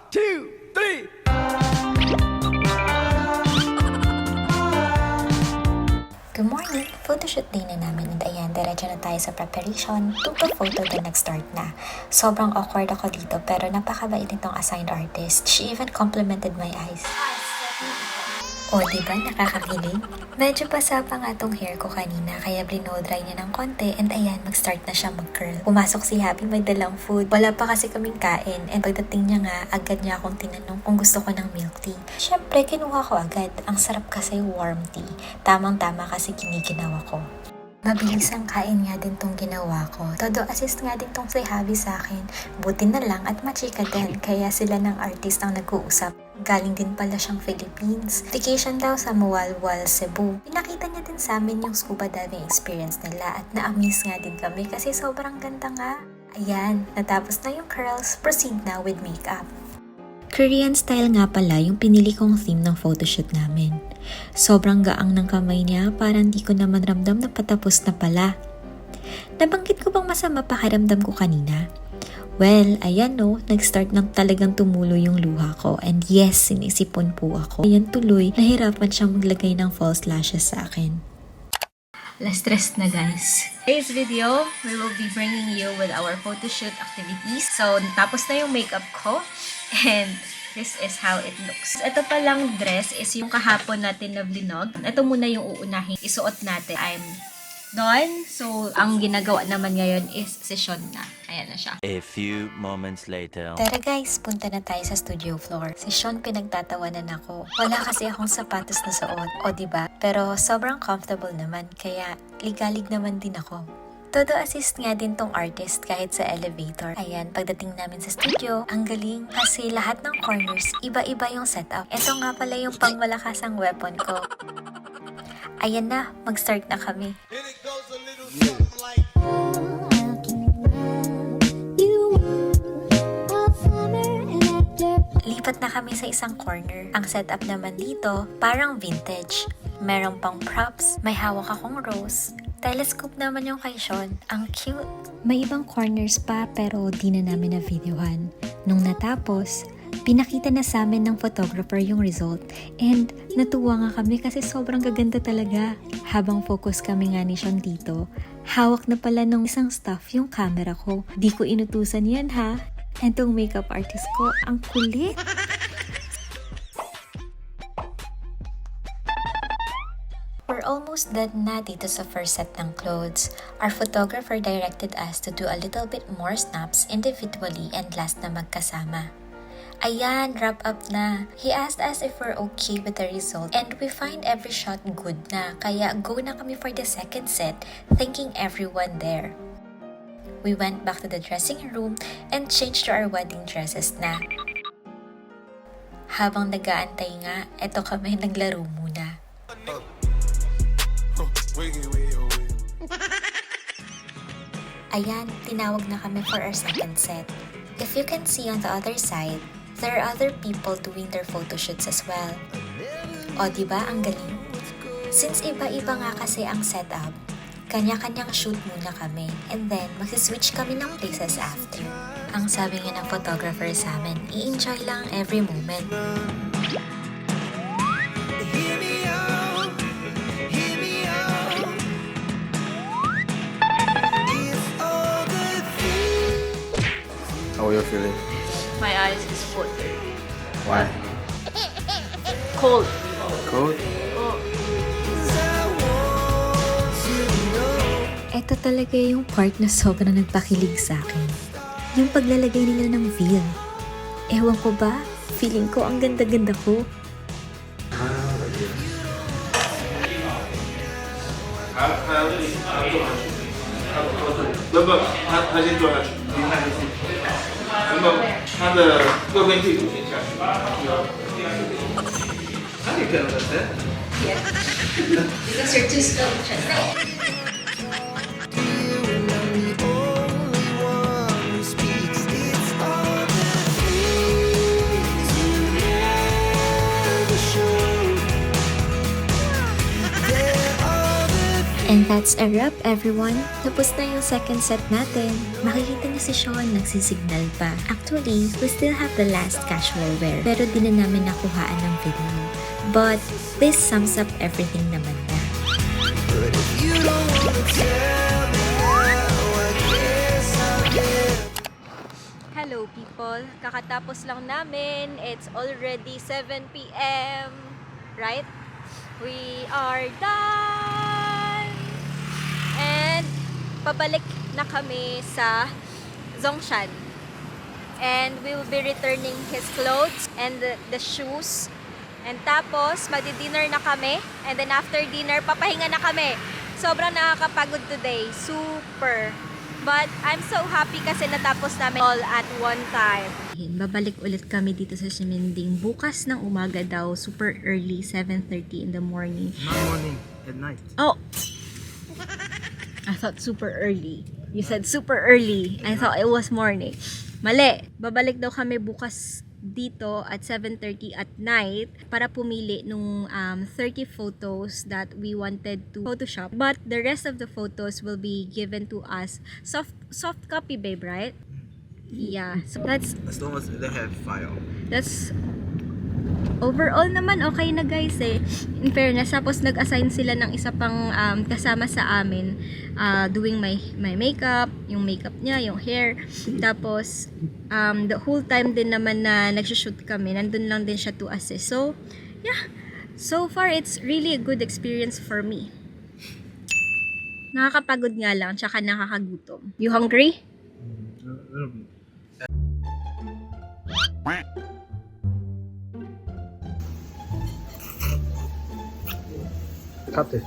two, three. Good morning! Photoshoot day na namin and ayan, diretso na tayo sa preparation. Took the photo then nag-start na. Sobrang awkward ako dito pero napakabait nitong assigned artist. She even complimented my eyes. O, diba? Nakakakilig? Medyo basa pa nga tong hair ko kanina kaya blow-dry niya ng konti and ayan, mag-start na siya mag-curl. Pumasok si Happy, may dalang food. Wala pa kasi kaming kain and pagdating niya nga, agad niya akong tinanong kung gusto ko ng milk tea. Syempre, kinuha ko agad. Ang sarap kasi warm tea. Tamang-tama kasi giniginawa ko. Mabilis ang kain nga din tong ginawa ko. Todo assist nga din tong si Javi sa akin. Buti na lang at machika din, kaya sila ng artist ang nag-uusap. Galing din pala siyang Philippines. Vacation daw sa Mualwal, Cebu. Pinakita niya din sa amin yung scuba diving experience nila at na-amaze nga din kami kasi sobrang ganda nga. Ayan, natapos na yung curls, proceed na with makeup. Korean style nga pala yung pinili kong theme ng photoshoot namin. Sobrang gaang ng kamay niya, parang di ko naman ramdam na patapos na pala. Nabanggit ko bang masama pakiramdam ko kanina? Well, ayan no, nag-start ng talagang tumulo yung luha ko and yes, sinisipon po ako. Ayan tuloy, nahirapan siyang maglagay ng false lashes sa akin. Less stressed na guys. Today's video, we will be bringing you with our photoshoot activities. So, tapos na yung makeup ko and this is how it looks. Ito palang dress is yung kahapon natin na vlog. Ito muna yung uunahin isuot natin. I'm done. So, ang ginagawa naman ngayon is si Sean na. Ayan na siya. A few moments later. Tara guys, punta na tayo sa studio floor. Si Sean pinagtatawanan ako. Wala kasi akong sapatos na suot, o diba? Pero sobrang comfortable naman, kaya ligalig naman din ako. Todo assist nga din tong artist kahit sa elevator. Ayan, pagdating namin sa studio, ang galing kasi lahat ng corners, iba-iba yung setup. Ito nga pala yung pangmalakasang weapon ko. Ayan na, mag-start na kami. Lipat na kami sa isang corner. Ang setup naman dito, parang vintage. Merong pang props, may hawak akong rose. Telescope naman yung kay Sean. Ang cute. May ibang corners pa pero di na namin na-videohan. Nung natapos, pinakita na sa amin ng photographer yung result and natuwa nga kami kasi sobrang gaganda talaga. Habang focus kami nga ni Sean dito, hawak na pala ng isang staff yung camera ko. Di ko inutusan yan ha. And tong makeup artist ko, ang kulit. We're almost done na dito sa first set ng clothes. Our photographer directed us to do a little bit more snaps individually and last na magkasama. Ayan, wrap up na. He asked us if we're okay with the result and we find every shot good na. Kaya go na kami for the second set, thanking everyone there. We went back to the dressing room and changed to our wedding dresses na. Habang nag-aantay nga, eto kami naglaro muna. Ayan, tinawag na kami for our second set. If you can see on the other side, there are other people doing their photoshoots as well. O diba, ang galing? Since iba-iba nga kasi ang setup, kanya-kanyang shoot muna kami and then magsiswitch kami ng places after. Ang sabi nga ng photographer sa amin, i-enjoy lang every moment. How are you feeling? My eyes is watery. Why? Cold. Cold? Ito talaga yung part na sobrang nagpakilig sa akin. Yung paglalagay nila ng veil. Ewan ko ba, feeling ko ang ganda-ganda ko. Because you're too slow. And that's a wrap, everyone. Tapos na yung second set natin. Makikita niyo si Sean nagsisignal pa. Actually, we still have the last casual wear, pero di na namin nakuhaan ng video. But this sums up everything naman na. Hello people, kakatapos lang namin. It's already 7 p.m. Right? We are done! And pabalik na kami sa Zhongshan. And we will be returning his clothes and the shoes. And tapos, magdi-dinner na kami. And then after dinner, papahinga na kami. Sobrang nakakapagod today. Super. But I'm so happy kasi natapos namin all at one time. Babalik ulit kami dito sa Ximending bukas ng umaga daw, super early, 7:30 in the morning. Not morning, at night. Oh! I thought super early. You said super early. I thought it was morning. Mali! Babalik daw kami bukas dito at 7:30 at night para pumili nung 30 photos that we wanted to Photoshop. But the rest of the photos will be given to us. Soft copy, babe, right? Yeah. So that's As long as they have file. overall naman okay na guys eh. In fairness, tapos nag-assign sila ng isa pang kasama sa amin doing my makeup, yung makeup niya, yung hair. Tapos the whole time din naman na nagsushoot kami, nandun lang din siya to assist. So, yeah. So far, it's really a good experience for me. Nakakapagod nga lang, tsaka nakakagutom. You hungry? Cut it.